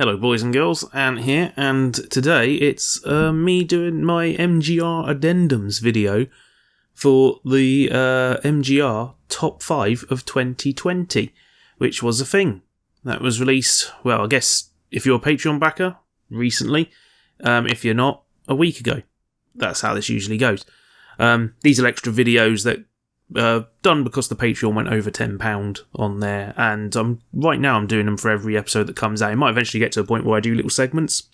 Hello boys and girls, Ant here, and today it's me doing my MGR Addendums video for the MGR Top 5 of 2020, which was a thing that was released, well, I guess if you're a Patreon backer, recently, if you're not, a week ago. That's how this usually goes. These are extra videos that done because the Patreon went over £10 on there, and right now I'm doing them for every episode that comes out. It might eventually get to a point where I do little segments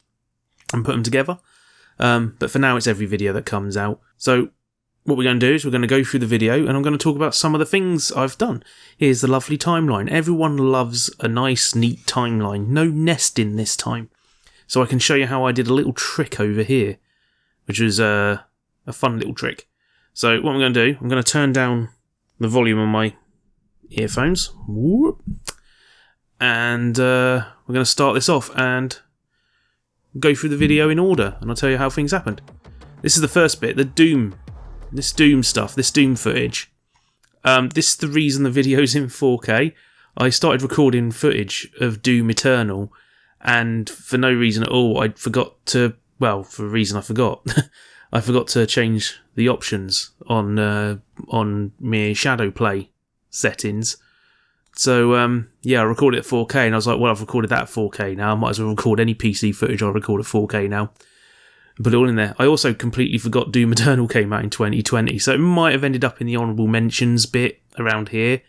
and put them together, but for now it's every video that comes out. So what we're going to do is we're going to go through the video and I'm going to talk about some of the things I've done. Here's the lovely timeline. Everyone loves a nice neat timeline. No nesting this time. So I can show you how I did a little trick over here, which was a fun little trick. So what I'm going to do, I'm going to turn down the volume on my earphones. Whoop. And we're going to start this off and go through the video in order, and I'll tell you how things happened. This is the first bit, the Doom. This Doom stuff, this Doom footage. This is the reason the video's in 4K. I started recording footage of Doom Eternal, and for no reason at all, I forgot to, well, for a reason I forgot. I forgot to change the options on my shadow play settings. So yeah, I recorded it at 4K, and I was like, well, I've recorded that at 4K now. I might as well record any PC footage I record at 4K now. Put it all in there. I also completely forgot Doom Eternal came out in 2020, so it might have ended up in the honourable mentions bit around here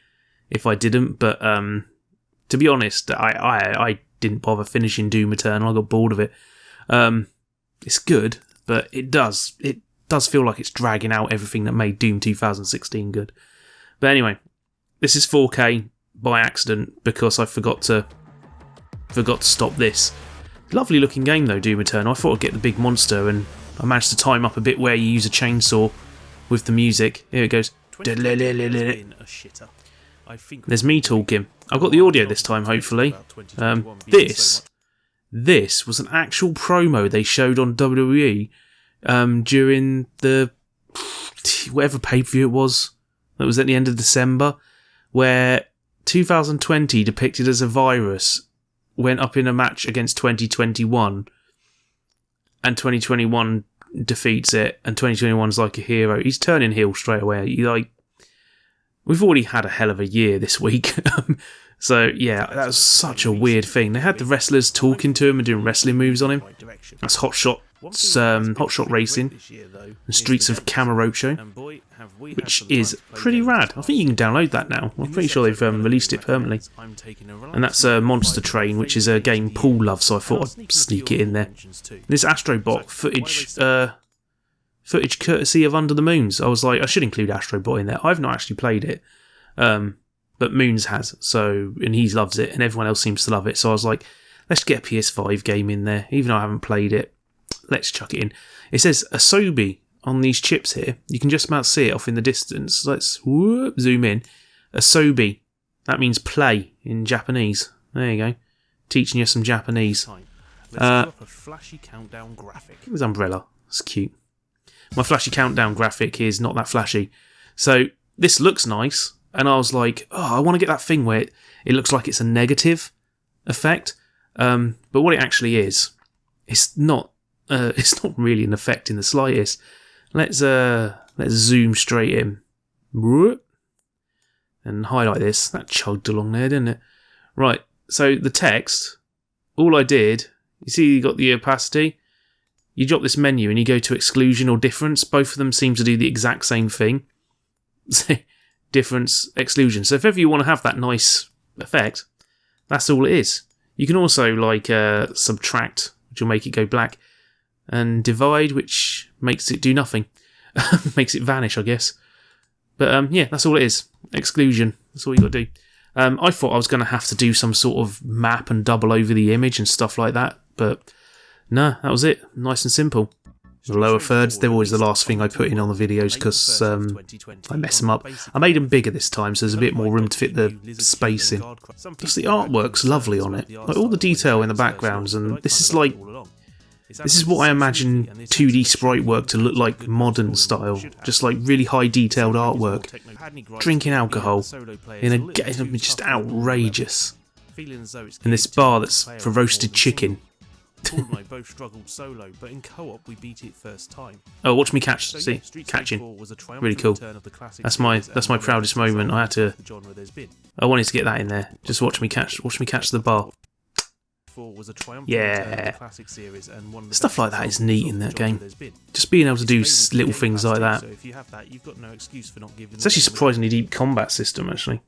if I didn't. But to be honest, I didn't bother finishing Doom Eternal. I got bored of it. It's good, but it does feel like it's dragging out everything that made Doom 2016 good. But anyway, this is 4K by accident because I forgot to stop this. Lovely looking game though, Doom Eternal. I thought I'd get the big monster, and I managed to time up a bit where you use a chainsaw with the music. Here it goes. There's me talking. I've got the audio this time, hopefully. This was an actual promo they showed on WWE during the whatever pay-per-view it was that was at the end of December, where 2020 depicted as a virus went up in a match against 2021, and 2021 defeats it, and 2021's like a hero. He's turning heel straight away. We've already had a hell of a year this week. So yeah, that was such a weird thing. They had the wrestlers talking to him and doing wrestling moves on him. That's Hot Shot Racing and Streets of Camarocho, which is pretty rad. I think you can download that now. I'm pretty sure they've released it permanently. And that's Monster Train, which is a game Paul loves, so I thought I'd sneak it in there. This Astrobot footage courtesy of Under the Moons. I was like, I should include Astrobot in there. I've not actually played it, but Moons has, and he loves it, and everyone else seems to love it. So I was like, let's get a PS5 game in there, even though I haven't played it. Let's chuck it in. It says Asobi on these chips here. You can just about see it off in the distance. Let's zoom in. Asobi. That means play in Japanese. There you go. Teaching you some Japanese. Let's up a flashy countdown graphic. It was Umbrella. It's cute. My flashy countdown graphic is not that flashy. So this looks nice, and I was like, oh, I want to get that thing where it looks like it's a negative effect. But what it actually is, it's not really an effect in the slightest. Let's zoom straight in and highlight this. That chugged along there, didn't it? Right, so the text, all I did, you see you got the opacity, you drop this menu and you go to exclusion or difference. Both of them seem to do the exact same thing. Difference, exclusion. So if ever you want to have that nice effect, that's all it is. You can also subtract, which will make it go black, and divide, which makes it do nothing. Makes it vanish, I guess. But yeah, that's all it is. Exclusion. That's all you got to do. I thought I was going to have to do some sort of map and double over the image and stuff like that, but no, that was it. Nice and simple. The lower thirds, they're always the last thing I put in on the videos because I mess them up. I made them bigger this time, so there's a bit more room to fit the space in. Just the artwork's lovely on it. Like all the detail in the backgrounds, and this is what I imagine 2D sprite work to look like, modern style. Just like really high detailed artwork. Drinking alcohol in a game, just outrageous. in this bar that's for roasted chicken. Paul and I both struggled solo, but in co-op we beat it first time. Oh, watch me catch. See, catching. Really cool. That's my proudest moment. I wanted to get that in there. Just watch me catch the bar. Yeah. Stuff like that is neat in that game. Just being able to do little things like that. It's actually surprisingly deep combat system, actually.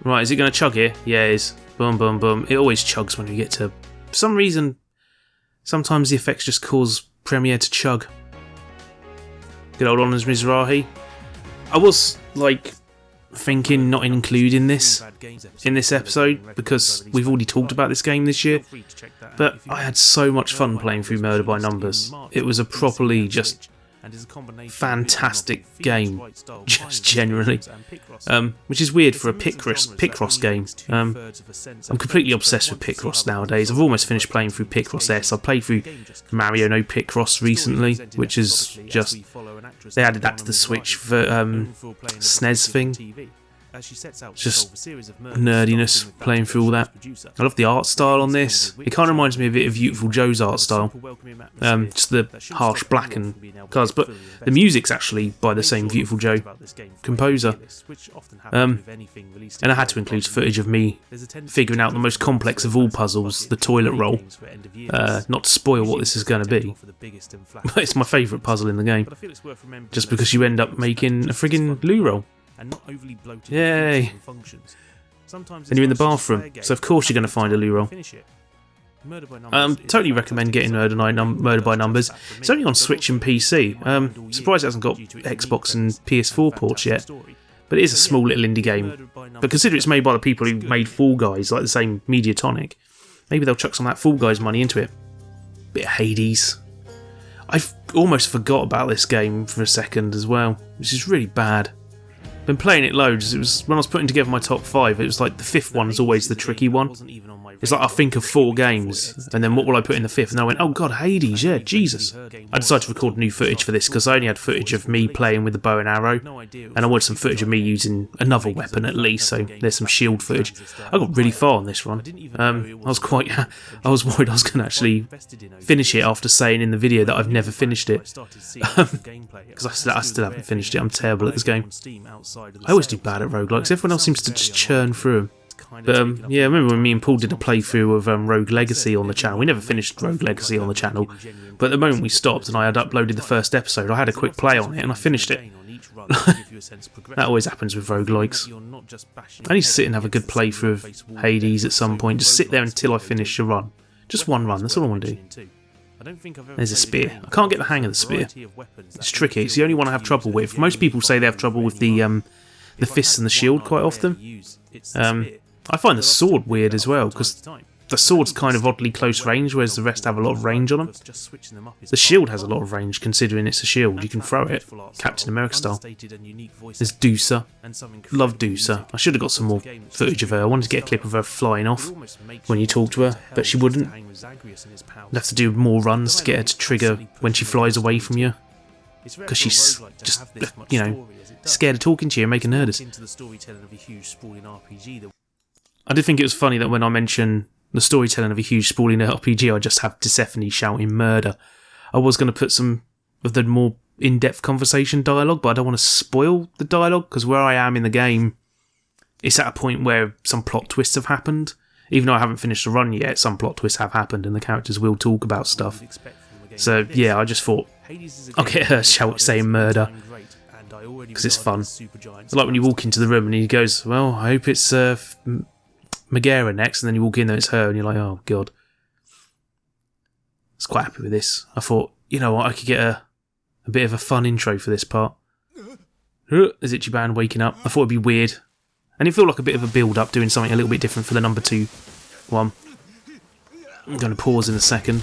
Right, is it going to chug here? Yeah, it is. Boom, boom, boom. It always chugs when we get to... For some reason, sometimes the effects just cause Premiere to chug. Good old Honors Mizrahi. I was, like, thinking not including this in this episode because we've already talked about this game this year, but I had so much fun playing through Murder by Numbers. It was a properly just fantastic game, just generally, which is weird for a Picross game. I'm completely obsessed with Picross nowadays. I've almost finished playing through Picross S. I played through Mario No Picross recently, which is just... They added that to the Switch for SNES thing. Just nerdiness playing through all that. I love the art style on this. It kind of reminds me a bit of Beautiful Joe's art style. Just the harsh black and colours. But the music's actually by the same Beautiful Joe composer. And I had to include footage of me figuring out the most complex of all puzzles, the toilet roll. Not to spoil what this is going to be. But it's my favourite puzzle in the game. Just because you end up making a friggin' loo roll. And not overly bloated. Yay! And you're in the bathroom, so of course you're going to find a loo roll. Totally recommend getting Murder by Numbers. It's only on Switch and PC. Surprised it hasn't got Xbox and PS4 ports yet. But it is a small little indie game. But consider it's made by the people who made Fall Guys, like the same Mediatonic. Maybe they'll chuck some of that Fall Guys money into it. Bit of Hades. I've almost forgot about this game for a second as well, which is really bad. Been playing it loads. It was when I was putting together my top 5. It was like the 5th one is always the tricky one. It's like I think of 4 games, and then what will I put in the 5th? And I went, oh god, Hades, yeah, Jesus. I decided to record new footage for this because I only had footage of me playing with the bow and arrow, and I wanted some footage of me using another weapon at least. So there's some shield footage. I got really far on this run. I was worried I was going to actually finish it after saying in the video that I've never finished it because I still haven't finished it. I'm terrible at this game. I always do bad at roguelikes. Everyone else seems to just churn through them. But yeah, I remember when me and Paul did a playthrough of Rogue Legacy on the channel. We never finished Rogue Legacy on the channel, but the moment we stopped and I had uploaded the first episode, I had a quick play on it and I finished it. That always happens with roguelikes. I need to sit and have a good playthrough of Hades at some point. Just sit there until I finish a run. Just one run, that's all I want to do. There's a spear. I can't get the hang of the spear. It's tricky. It's the only one I have trouble with. Most people say they have trouble with the fists and the shield quite often. I find the sword weird as well, because the sword's kind of oddly close range, whereas the rest have a lot of range on them. The shield has a lot of range, considering it's a shield. You can throw it, Captain America style. There's Doosa. Love Doosa. I should have got some more footage of her. I wanted to get a clip of her flying off when you talk to her, but she wouldn't. You'd have to do more runs to get her to trigger when she flies away from you, because she's just, you know, scared of talking to you and making nervous. I did think it was funny that when I mention the storytelling of a huge sprawling RPG, I just have Persephone shouting murder. I was going to put some of the more in-depth conversation dialogue, but I don't want to spoil the dialogue, because where I am in the game, it's at a point where some plot twists have happened. Even though I haven't finished the run yet, some plot twists have happened and the characters will talk about stuff. So yeah, I just thought, I'll get her saying murder, because it's fun. It's like when you walk into the room and he goes, well, I hope it's Megara next, and then you walk in there, it's her, and you're like, oh god. I was quite happy with this. I thought, you know what, I could get a bit of a fun intro for this part. As Ichiban waking up, I thought it'd be weird. And it felt like a bit of a build-up, doing something a little bit different for the number 2 one. I'm going to pause in a second.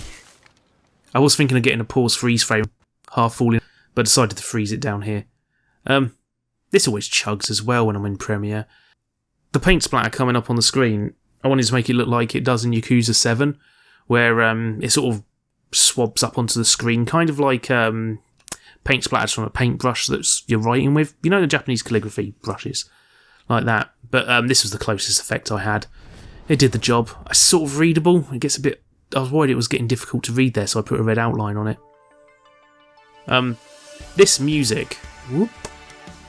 I was thinking of getting a pause freeze frame, half falling, but decided to freeze it down here. This always chugs as well when I'm in Premiere. The paint splatter coming up on the screen, I wanted to make it look like it does in Yakuza 7, where it sort of swabs up onto the screen, kind of like paint splatters from a paintbrush that you're writing with. You know the Japanese calligraphy brushes? Like that. But this was the closest effect I had. it did the job. It's sort of readable. It gets a bit... I was worried it was getting difficult to read there, so I put a red outline on it. This music... Whoop,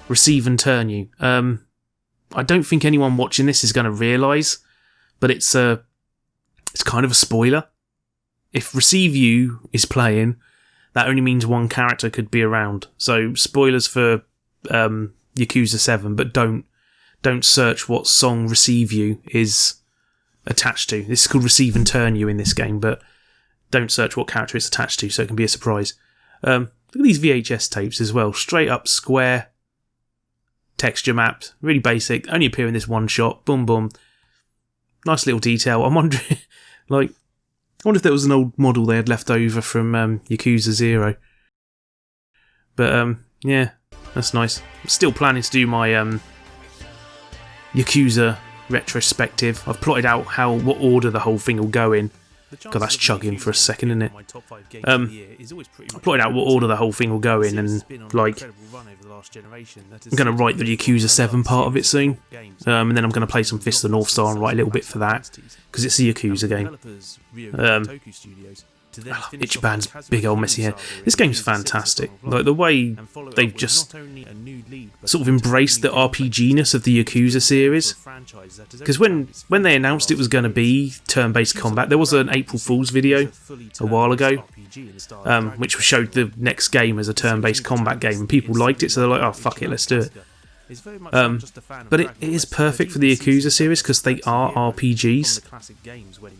receive and turn you. I don't think anyone watching this is going to realise, but it's kind of a spoiler. If Receive You is playing, that only means one character could be around. So spoilers for Yakuza 7, but don't search what song Receive You is attached to. This is called Receive and Turn You in this game, but don't search what character it's attached to, so it can be a surprise. Look at these VHS tapes as well. Straight up square, texture mapped, really basic, only appear in this one shot. Boom, boom. Nice little detail. I'm wondering, I wonder if there was an old model they had left over from Yakuza 0. But, yeah, that's nice. I'm still planning to do my Yakuza retrospective. I've plotted out what order the whole thing will go in. God, that's chugging for a second, isn't it? I plotted out what order the whole thing will go in, and I'm going to write the Yakuza 7 part of it soon, and then I'm going to play some Fist of the North Star and write a little bit for that, because it's a Yakuza game. I love Ichiban's big old messy hair. This game's fantastic. The way they've just sort of embraced the RPG-ness of the Yakuza series. Because when they announced it was going to be turn-based combat, there was an April Fool's video a while ago, which showed the next game as a turn-based combat game, and people liked it, so they're like, oh, fuck it, let's do it. But it is perfect for the Yakuza series because they are RPGs.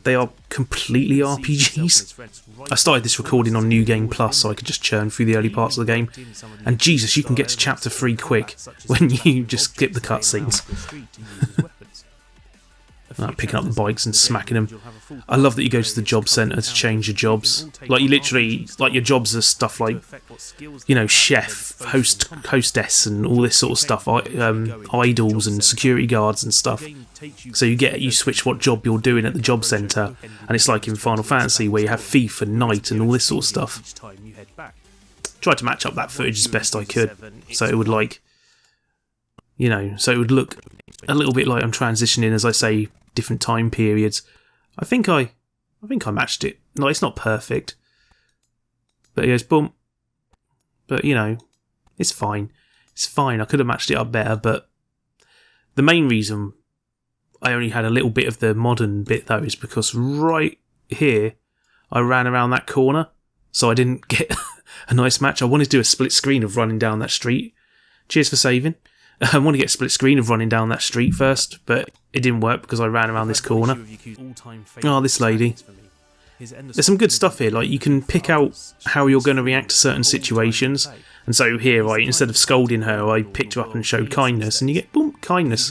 They are completely RPGs. I started this recording on New Game Plus so I could just churn through the early parts of the game. And Jesus, you can get to chapter 3 quick when you just skip the cutscenes. Picking up the bikes and smacking them. I love that you go to the job centre to change your jobs. You literally, your jobs are stuff like, chef, hostess and all this sort of stuff, idols and security guards and stuff. So you switch what job you're doing at the job centre, and it's like in Final Fantasy where you have thief and knight and all this sort of stuff. Tried to match up that footage as best I could, so it would so it would look a little bit like I'm transitioning, as I say, different time periods. I think I matched it. No, it's not perfect, but it goes boom. But it's fine. It's fine. I could have matched it up better, but the main reason I only had a little bit of the modern bit though is because right here I ran around that corner, so I didn't get a nice match. I wanted to do a split screen of running down that street. Cheers for saving. I want to get a split screen of running down that street first, but it didn't work because I ran around this corner. Oh, this lady. There's some good stuff here, you can pick out how you're going to react to certain situations, and so here, instead of scolding her, I picked her up and showed kindness, and you get, boom, kindness.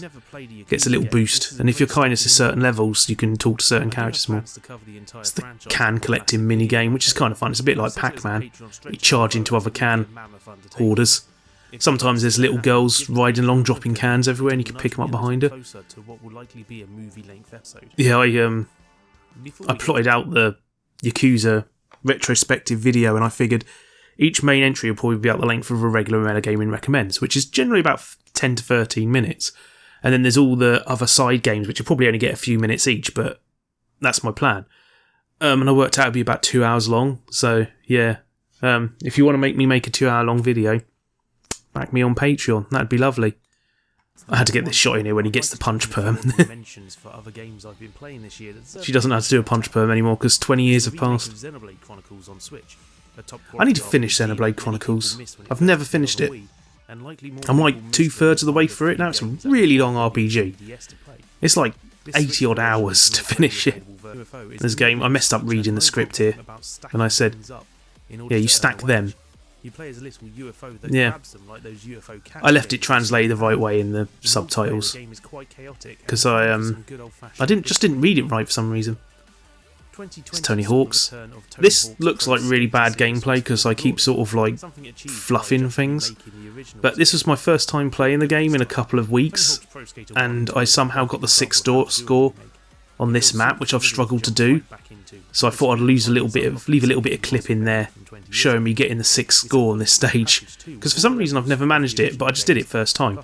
Gets a little boost, and if your kindness is certain levels, you can talk to certain characters more. It's the can collecting mini-game, which is kind of fun. It's a bit like Pac-Man. You charge into other can hoarders. Sometimes there's little girls riding along, dropping cans everywhere, and you can pick them up behind her. Yeah, I plotted out the Yakuza retrospective video, and I figured each main entry will probably be about the length of a regular Mellow Gaming Recommends, which is generally about 10 to 13 minutes. And then there's all the other side games, which will probably only get a few minutes each, but that's my plan. And I worked out it'd be about 2 hours long, so yeah. If you want to make me make a 2 hour long video, back me on Patreon, that'd be lovely. I had to get this shot in here when he gets the punch perm. She doesn't know how to do a punch perm anymore because 20 years have passed. I need to finish Xenoblade Chronicles. I've never finished it. I'm like 2/3 of the way through it now. It's a really long RPG. It's like 80 odd hours to finish it. This game, I messed up reading the script here, and I said, yeah, you stack them. Yeah, I left it translated the right way in the subtitles because I didn't read it right for some reason. It's Tony Hawk's. This looks like really bad gameplay because I keep sort of fluffing things, but this was my first time playing the game in a couple of weeks, and I somehow got the 6 score on this map, which I've struggled to do. So I thought I'd leave a little bit of clip in there showing me getting the 6 score on this stage, because for some reason I've never managed it, but I just did it first time. I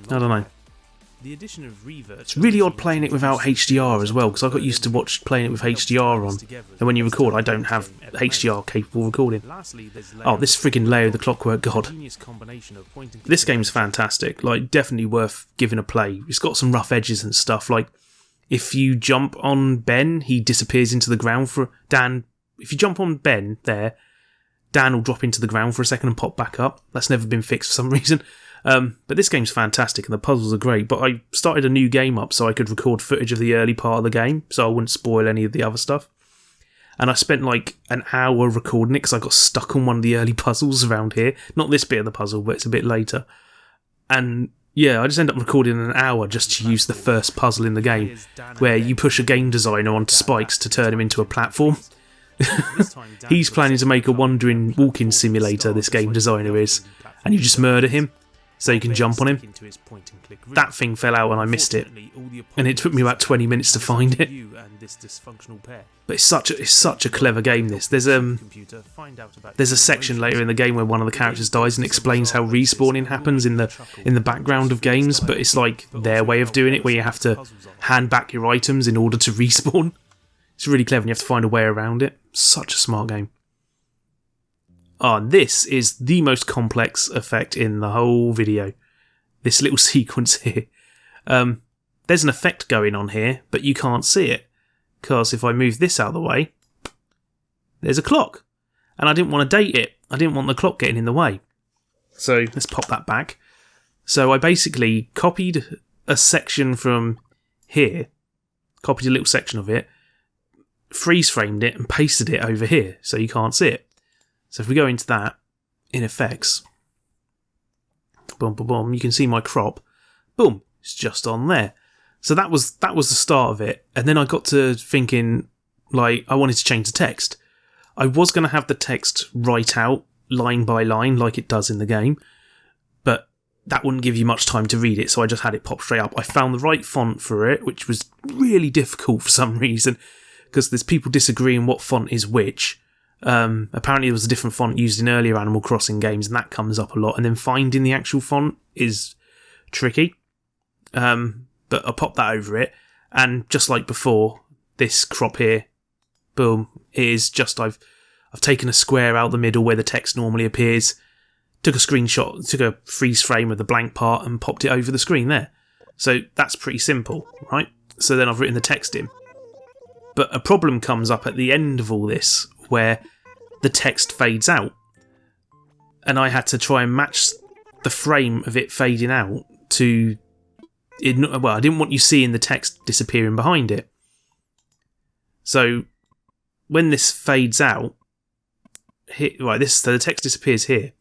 don't know. The addition of reverb. It's really odd playing it without HDR as well, because I got used to playing it with HDR on, and when you record, I don't have HDR capable recording. Oh, this friggin' Layer of the Clockwork God. This game's fantastic, like, definitely worth giving a play. It's got some rough edges and stuff, like, if you jump on Ben, he disappears into the ground for Dan. If you jump on Ben there, Dan will drop into the ground for a second and pop back up. That's never been fixed for some reason. But this game's fantastic and the puzzles are great. But I started a new game up so I could record footage of the early part of the game so I wouldn't spoil any of the other stuff. And I spent like an hour recording it because I got stuck on one of the early puzzles around here. Not this bit of the puzzle, but it's a bit later. And yeah, I just ended up recording an hour just to use the first puzzle in the game, where you push a game designer onto spikes to turn him into a platform. He's planning to make a wandering walking simulator, this game designer is, and you just murder him so you can jump on him. That thing fell out and I missed it, and it took me about 20 minutes to find it. But it's such a clever game, this. There's a section later in the game where one of the characters dies and explains how respawning happens in the background of games, but it's like their way of doing it, where you have to hand back your items in order to respawn. It's really clever and you have to find a way around it. Such a smart game. This is the most complex effect in the whole video. This little sequence here. There's an effect going on here, but you can't see it. Because if I move this out of the way, there's a clock. And I didn't want to date it. I didn't want the clock getting in the way. So let's pop that back. So I basically copied a section from here. Copied a little section of it. Freeze framed it and pasted it over here so you can't see it. So if we go into that in effects, boom, boom, boom, you can see my crop. Boom, it's just on there. So that was the start of it, and then I got to thinking, like, I wanted to change the text. I was going to have the text write out line by line like it does in the game, but that wouldn't give you much time to read it, so I just had it pop straight up. I found the right font for it, which was really difficult for some reason, because there's people disagreeing what font is which. Apparently there was a different font used in earlier Animal Crossing games, and that comes up a lot, and then finding the actual font is tricky. But I popped that over it, and just like before, this crop here, boom, is just I've taken a square out the middle where the text normally appears, took a screenshot, took a freeze frame of the blank part and popped it over the screen there. So that's pretty simple, right? So then I've written the text in. But a problem comes up at the end of all this where the text fades out. And I had to try and match the frame of it fading out to... Well, I didn't want you seeing the text disappearing behind it. So when this fades out... so the text disappears here.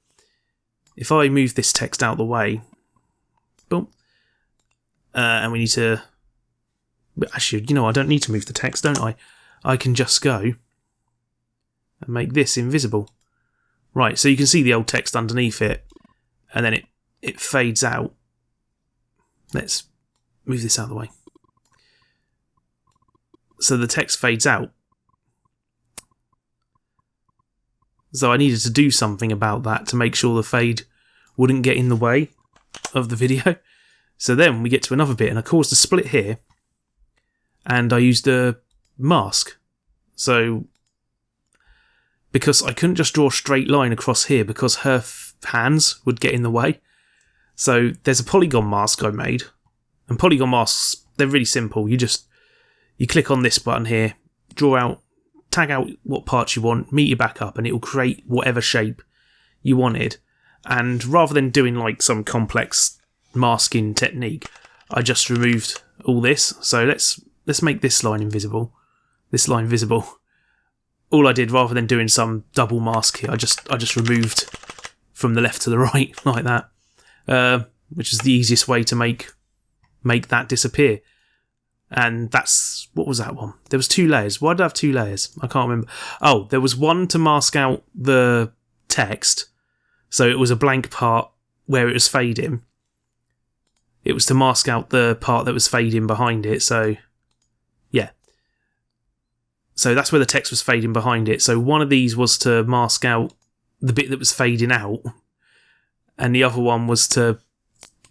If I move this text out the way... Boom. And we need to... Actually, I don't need to move the text, don't I? I can just go and make this invisible. Right, so you can see the old text underneath it, and then it fades out. Let's move this out of the way. So the text fades out. So I needed to do something about that to make sure the fade wouldn't get in the way of the video. So then we get to another bit, and I caused a split here, and I used a mask. So, because I couldn't just draw a straight line across here because her hands would get in the way. So there's a polygon mask I made. And polygon masks, they're really simple. You click on this button here, tag out what parts you want, meet it back up, and it will create whatever shape you wanted. And rather than doing like some complex masking technique, I just removed all this. So let's make this line invisible. This line visible. All I did, rather than doing some double mask here, I just removed from the left to the right like that, which is the easiest way to make that disappear. And that's... What was that one? There was 2 layers. Why did I have 2 layers? I can't remember. Oh, there was one to mask out the text. So it was a blank part where it was fading. It was to mask out the part that was fading behind it. So, yeah. So that's where the text was fading behind it. So one of these was to mask out the bit that was fading out. And the other one was to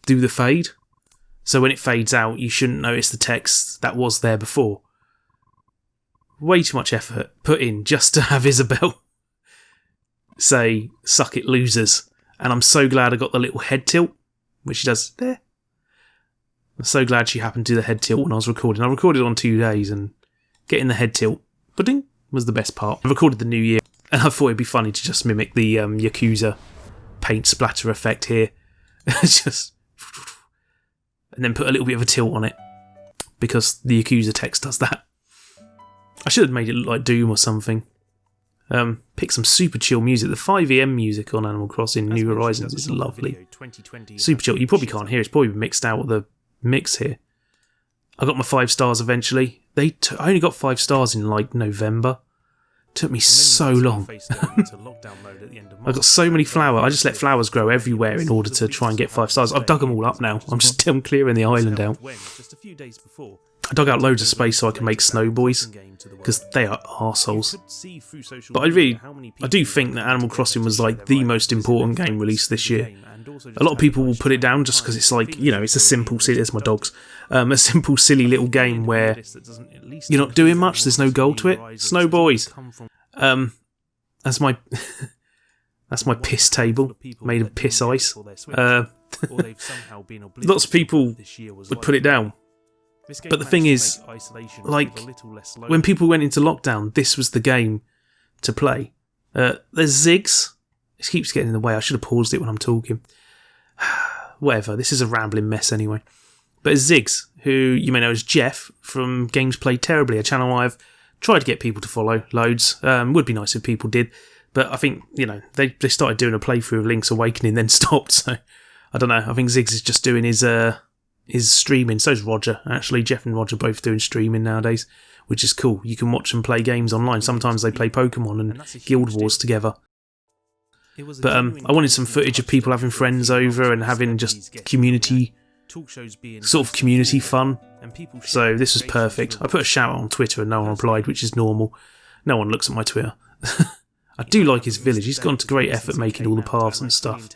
do the fade. So when it fades out, you shouldn't notice the text that was there before. Way too much effort put in just to have Isabel say, "Suck it, losers." And I'm so glad I got the little head tilt, which she does there. I'm so glad she happened to do the head tilt when I was recording. I recorded on 2 days, and getting the head tilt, pudding, was the best part. I recorded the New Year, and I thought it'd be funny to just mimic the Yakuza paint splatter effect here. Just... and then put a little bit of a tilt on it, because the Yakuza text does that. I should have made it look like Doom or something. Pick some super chill music. The 5EM music on Animal Crossing New Horizons is lovely. Super chill. You probably can't hear it. It's probably mixed out of the mix here. I got my 5 stars eventually. I only got 5 stars in like November. Took me so long. I got so many flowers. I just let flowers grow everywhere in order to try and get 5 stars. I've dug them all up now. I'm clearing the island out. I dug out loads of space so I can make snow boys, because they are arseholes. But I do think that Animal Crossing was like the most important game released this year. A lot of people will put it down just because it's like, you know, it's a simple, there's my dogs, a simple, silly little game where you're not doing much, there's no goal to it. Snow boys. That's my that's my piss table made of piss ice. Lots of people would put it down. But the thing is, like, when people went into lockdown, this was the game to play. There's Ziggs. It keeps getting in the way. I should have paused it when I'm talking. Whatever, this is a rambling mess anyway. But it's Ziggs, who you may know as Jeff from Games Played Terribly, a channel I've tried to get people to follow loads. Would be nice if people did. But I think, you know, they started doing a playthrough of Link's Awakening, then stopped. So, I don't know. I think Ziggs is just doing his streaming. So's Roger, actually. Jeff and Roger both doing streaming nowadays, which is cool. You can watch them play games online. Sometimes they play Pokemon and Guild Wars together. But I wanted some footage of people having friends over and having just community, sort of community fun. So this was perfect. I put a shout out on Twitter and no one replied, which is normal. No one looks at my Twitter. I do like his village. He's gone to great effort making all the paths and stuff.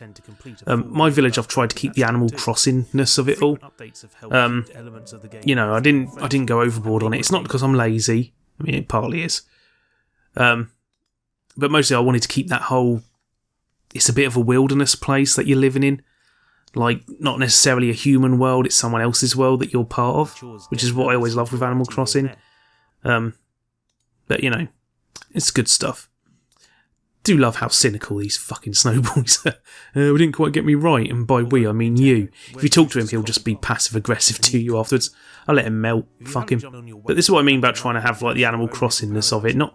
My village, I've tried to keep the Animal Crossingness of it all. You know, I didn't go overboard on it. It's not because I'm lazy. I mean, it partly is. But mostly I wanted to keep that whole... It's a bit of a wilderness place that you're living in. Like, not necessarily a human world, it's someone else's world that you're part of, which is what I always love with Animal Crossing. But, you know, it's good stuff. Do love how cynical these fucking snowboys are. We didn't quite get me right, and by we I mean you. If you talk to him, he'll just be passive aggressive to you afterwards. I'll let him melt. Fuck him. But this is what I mean about trying to have like the Animal Crossingness of it, not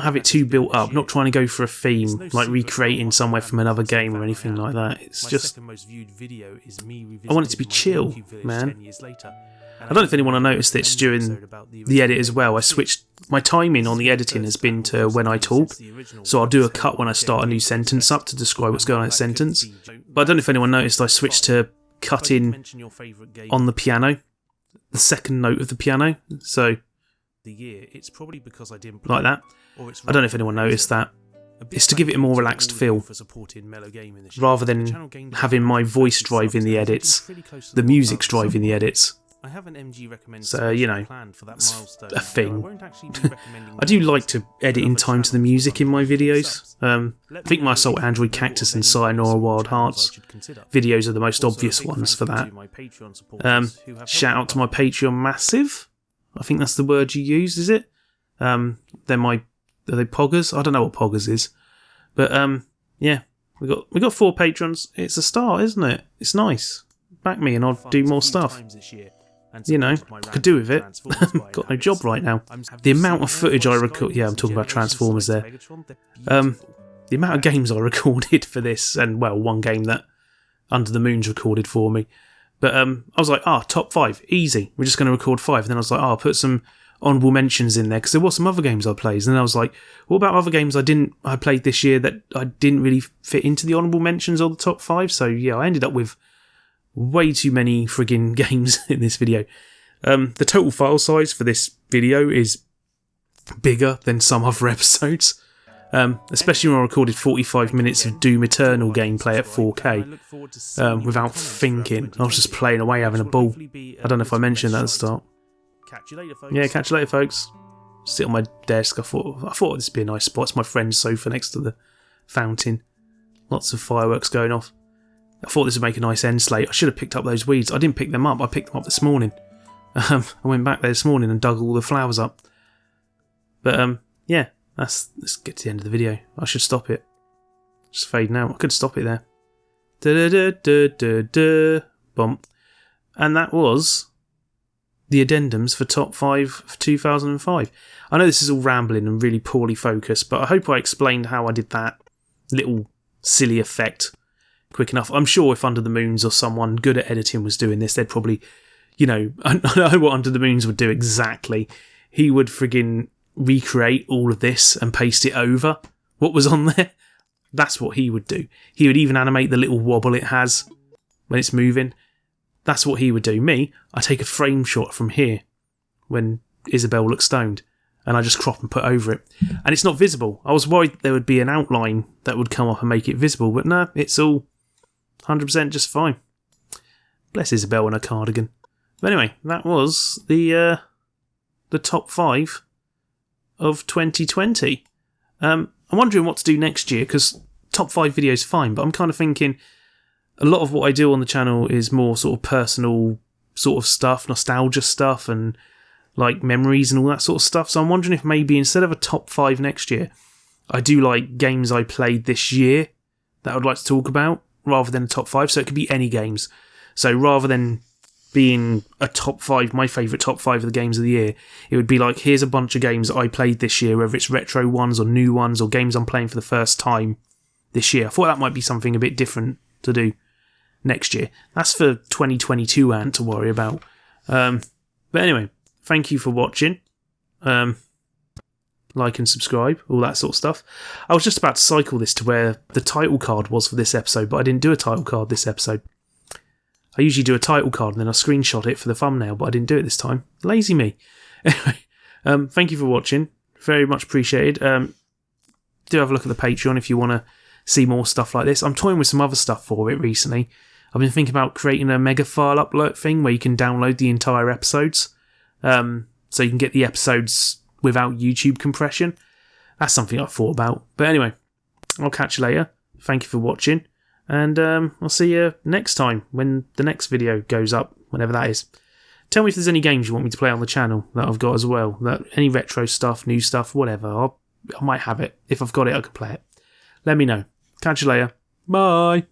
have it too built up, not trying to go for a theme, like recreating somewhere from another game or anything like that. It's just, I want it to be chill, man. I don't know if anyone noticed this during the edit as well. I switched, my timing on the editing has been to when I talk, so I'll do a cut when I start a new sentence up to describe what's going on in that sentence. But I don't know if anyone noticed I switched to cutting on the piano, the second note of the piano, so like that. I don't know if anyone noticed that. It's to give it a more relaxed feel, rather than having my voice driving the edits, the music's driving the edits. So, you know, it's a thing. I do like to edit in time to the music in my videos. I think my Assault Android Cactus and Sayonara Wild Hearts videos are the most obvious ones for that. Shout out to my Patreon Massive. I think that's the word you use, is it? Are they poggers? I don't know what poggers is. But, yeah, we got 4 patrons. It's a start, isn't it? It's nice. Back me and I'll do more stuff. You know, could do with it. Got no job right now. The amount of footage I record... Yeah, I'm talking about Transformers there. The amount of games I recorded for this, and, well, one game that Under the Moon's recorded for me. But I was like, top 5, easy. We're just going to record 5. And then I was like, I'll put some honourable mentions in there, because there were some other games I played. And then I was like, what about other games I played this year that I didn't really fit into the honourable mentions or the top 5? So, yeah, I ended up with way too many friggin' games in this video. The total file size for this video is bigger than some other episodes. Especially when I recorded 45 minutes of Doom Eternal gameplay at 4K without thinking. I was just playing away, having a ball. I don't know if I mentioned that at the start. Catch you later, folks. Yeah, catch you later, folks. Sit on my desk. I thought this would be a nice spot. It's my friend's sofa next to the fountain. Lots of fireworks going off. I thought this would make a nice end slate. I should have picked up those weeds. I didn't pick them up. I picked them up this morning. I went back there this morning and dug all the flowers up. But yeah, let's get to the end of the video. I should stop it. Just fading out. I could stop it there. Bump. And that was the addendums for top 5 of 2005. I know this is all rambling and really poorly focused, but I hope I explained how I did that little silly effect quick enough. I'm sure if Under the Moons or someone good at editing was doing this, they'd probably, I know what Under the Moons would do exactly. He would friggin' recreate all of this and paste it over what was on there. That's what he would do. He would even animate the little wobble it has when it's moving. That's what he would do. Me, I take a frame shot from here when Isabel looks stoned and I just crop and put over it. And it's not visible. I was worried there would be an outline that would come up and make it visible, but no, it's all 100% just fine. Bless Isabel and her cardigan. But anyway, that was the top 5 of 2020. I'm wondering what to do next year, because top 5 videos fine, but I'm kind of thinking a lot of what I do on the channel is more sort of personal sort of stuff, nostalgia stuff, and like memories and all that sort of stuff. So I'm wondering if maybe instead of a top 5 next year, I do like games I played this year that I would like to talk about, rather than a top 5. So it could be any games. So rather than being a top 5, my favourite top 5 of the games of the year, it would be like, here's a bunch of games I played this year, whether it's retro ones or new ones or games I'm playing for the first time this year. I thought that might be something a bit different to do next year. That's for 2022 and to worry about. But anyway, thank you for watching. Like and subscribe, all that sort of stuff. I was just about to cycle this to where the title card was for this episode, but I didn't do a title card this episode. I usually do a title card and then I screenshot it for the thumbnail, but I didn't do it this time. Lazy me. Anyway, thank you for watching. Very much appreciated. Do have a look at the Patreon if you want to see more stuff like this. I'm toying with some other stuff for it recently. I've been thinking about creating a mega file upload thing where you can download the entire episodes. So you can get the episodes without YouTube compression. That's something I've thought about. But anyway, I'll catch you later. Thank you for watching. And I'll see you next time when the next video goes up, whenever that is. Tell me if there's any games you want me to play on the channel that I've got as well. Any retro stuff, new stuff, whatever. I might have it. If I've got it, I can play it. Let me know. Catch you later. Bye.